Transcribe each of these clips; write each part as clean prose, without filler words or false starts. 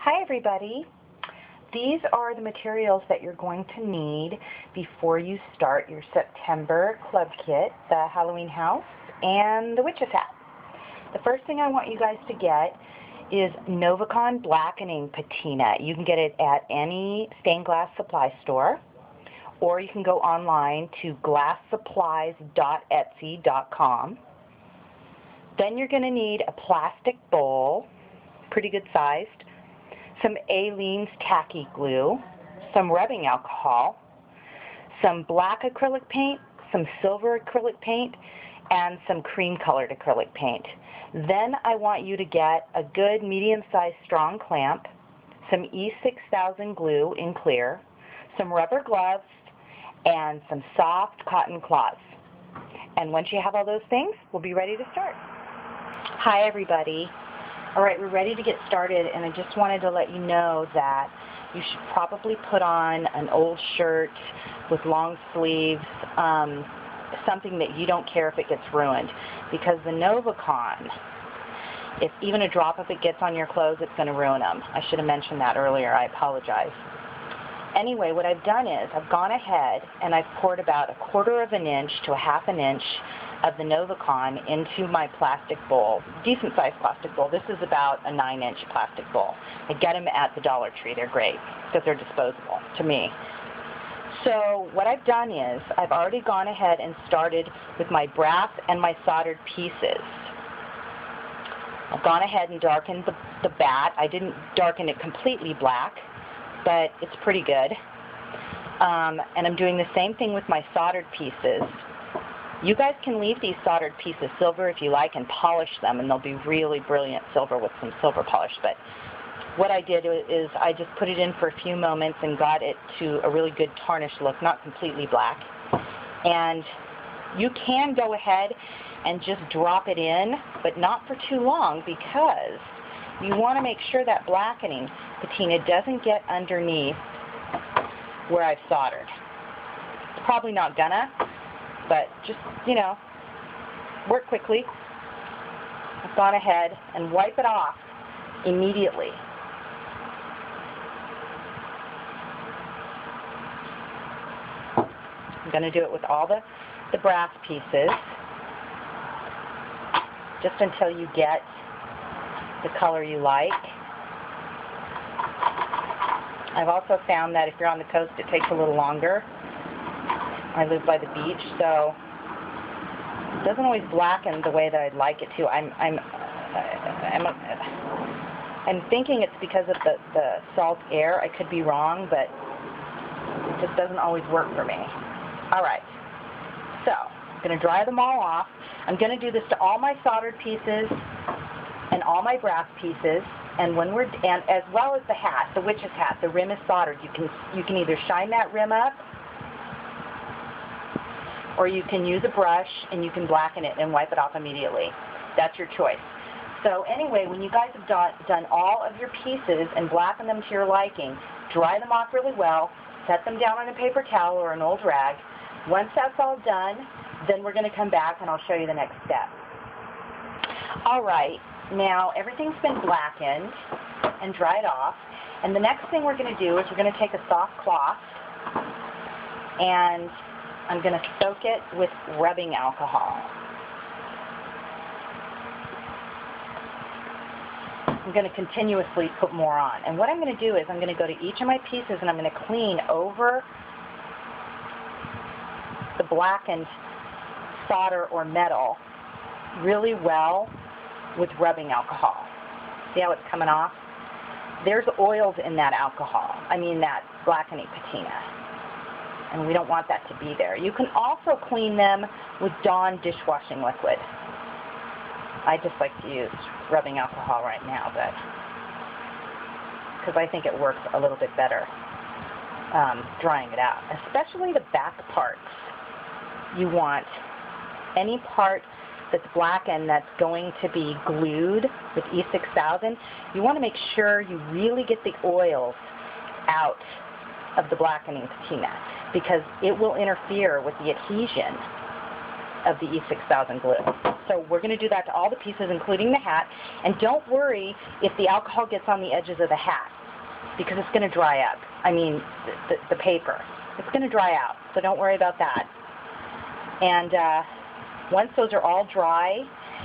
Hi everybody. These are the materials that you're going to need before you start your September club kit, the Halloween house and the witch's hat. The first thing I want you guys to get is Novacon blackening patina. You can get it at any stained glass supply store, or you can go online to glasssupplies.etsy.com. Then you're going to need a plastic bowl, pretty good sized, some Aleene's tacky glue, some rubbing alcohol, some black acrylic paint, some silver acrylic paint, and some cream colored acrylic paint. Then I want you to get a good medium-sized strong clamp, some E6000 glue in clear, some rubber gloves, and some soft cotton cloths. And once you have all those things, we'll be ready to start. Hi everybody. All right, we're ready to get started, and I just wanted to let you know that you should probably put on an old shirt with long sleeves, something that you don't care if it gets ruined, because the Novacon, if even a drop of it gets on your clothes, it's going to ruin them. I should have mentioned that earlier. I apologize. Anyway, what I've done is I've gone ahead and I've poured about 1/4 of an inch to 1/2 inch of the Novacon into my plastic bowl, decent sized plastic bowl. This is about a 9-inch plastic bowl. I get them at the Dollar Tree. They're great because they're disposable to me. So what I've done is I've already gone ahead and started with my brass and my soldered pieces. I've gone ahead and darkened the bat. I didn't darken it completely black, but it's pretty good. And I'm doing the same thing with my soldered pieces. You guys can leave these soldered pieces silver if you like and polish them, and they'll be really brilliant silver with some silver polish. But what I did is I just put it in for a few moments and got it to a really good tarnished look, not completely black. And you can go ahead and just drop it in, but not for too long, because you want to make sure that blackening patina doesn't get underneath where I've soldered. It's probably not gonna, but just, you know, work quickly. I've gone ahead and wipe it off immediately. I'm going to do it with all the brass pieces, just until you get the color you like. I've also found that if you're on the coast, it takes a little longer. I live by the beach, so it doesn't always blacken the way that I'd like it to. I'm thinking it's because of the salt air. I could be wrong, but it just doesn't always work for me. All right, so I'm going to dry them all off. I'm going to do this to all my soldered pieces and all my brass pieces, and as well as the hat, the witch's hat. The rim is soldered. You can either shine that rim up, or you can use a brush and you can blacken it and wipe it off immediately. That's your choice. So anyway, when you guys have done all of your pieces and blacken them to your liking, dry them off really well, set them down on a paper towel or an old rag. Once that's all done, then we're going to come back and I'll show you the next step. All right, now everything's been blackened and dried off, and the next thing we're going to do is we're going to take a soft cloth and I'm going to soak it with rubbing alcohol. I'm going to continuously put more on. And what I'm going to do is I'm going to go to each of my pieces and I'm going to clean over the blackened solder or metal really well with rubbing alcohol. See how it's coming off? There's oils in that alcohol. I mean that blackening patina. And we don't want that to be there. You can also clean them with Dawn dishwashing liquid. I just like to use rubbing alcohol right now, but because I think it works a little bit better drying it out. Especially the back parts. You want any part that's blackened that's going to be glued with E6000, you want to make sure you really get the oils out of the blackening patina, because it will interfere with the adhesion of the E6000 glue. So we're going to do that to all the pieces, including the hat. And don't worry if the alcohol gets on the edges of the hat, because it's going to dry up. I mean, the paper. It's going to dry out, so don't worry about that. And once those are all dry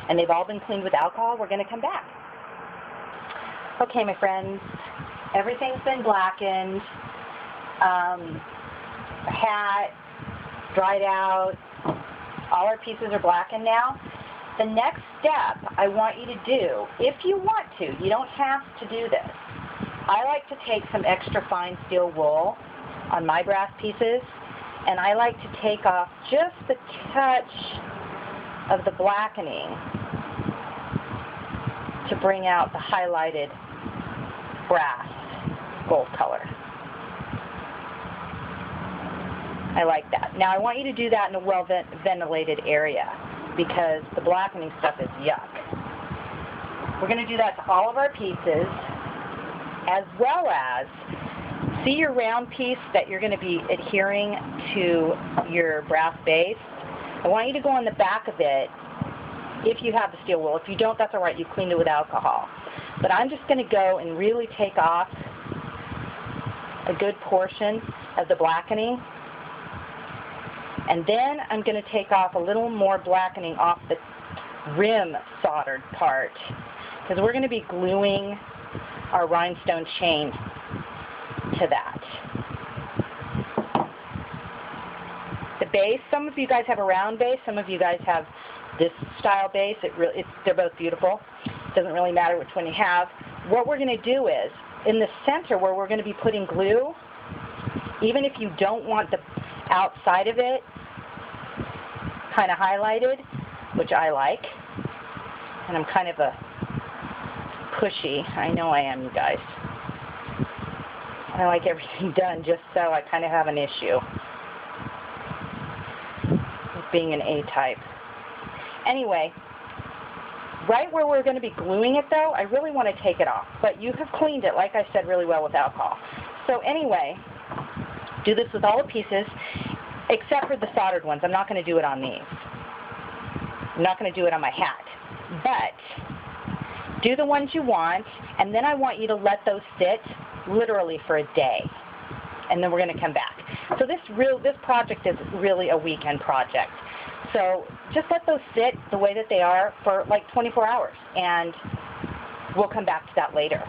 and they've all been cleaned with alcohol, we're going to come back. Okay, my friends, everything's been blackened. The hat dried out. All our pieces are blackened now. The next step I want you to do, if you want to, you don't have to do this. I like to take some extra fine steel wool on my brass pieces, and I like to take off just the touch of the blackening to bring out the highlighted brass gold color. I like that. Now I want you to do that in a well-ventilated area because the blackening stuff is yuck. We're going to do that to all of our pieces, as well as see your round piece that you're going to be adhering to your brass base. I want you to go on the back of it if you have the steel wool. If you don't, that's all right. You cleaned it with alcohol. But I'm just going to go and really take off a good portion of the blackening. And then I'm going to take off a little more blackening off the rim soldered part, because we're going to be gluing our rhinestone chain to that. The base, some of you guys have a round base, some of you guys have this style base. They're both beautiful. It doesn't really matter which one you have. What we're going to do is, in the center where we're going to be putting glue, even if you don't want the outside of it kind of highlighted, which I like, and I'm kind of a pushy. I know I am, you guys. I like everything done just so. I kind of have an issue with being an A-type. Anyway, right where we're going to be gluing it, though, I really want to take it off. But you have cleaned it, like I said, really well with alcohol. So anyway, do this with all the pieces, except for the soldered ones. I'm not going to do it on these. I'm not going to do it on my hat. But do the ones you want, and then I want you to let those sit literally for a day. And then we're going to come back. So this project is really a weekend project. So just let those sit the way that they are for like 24 hours, and we'll come back to that later.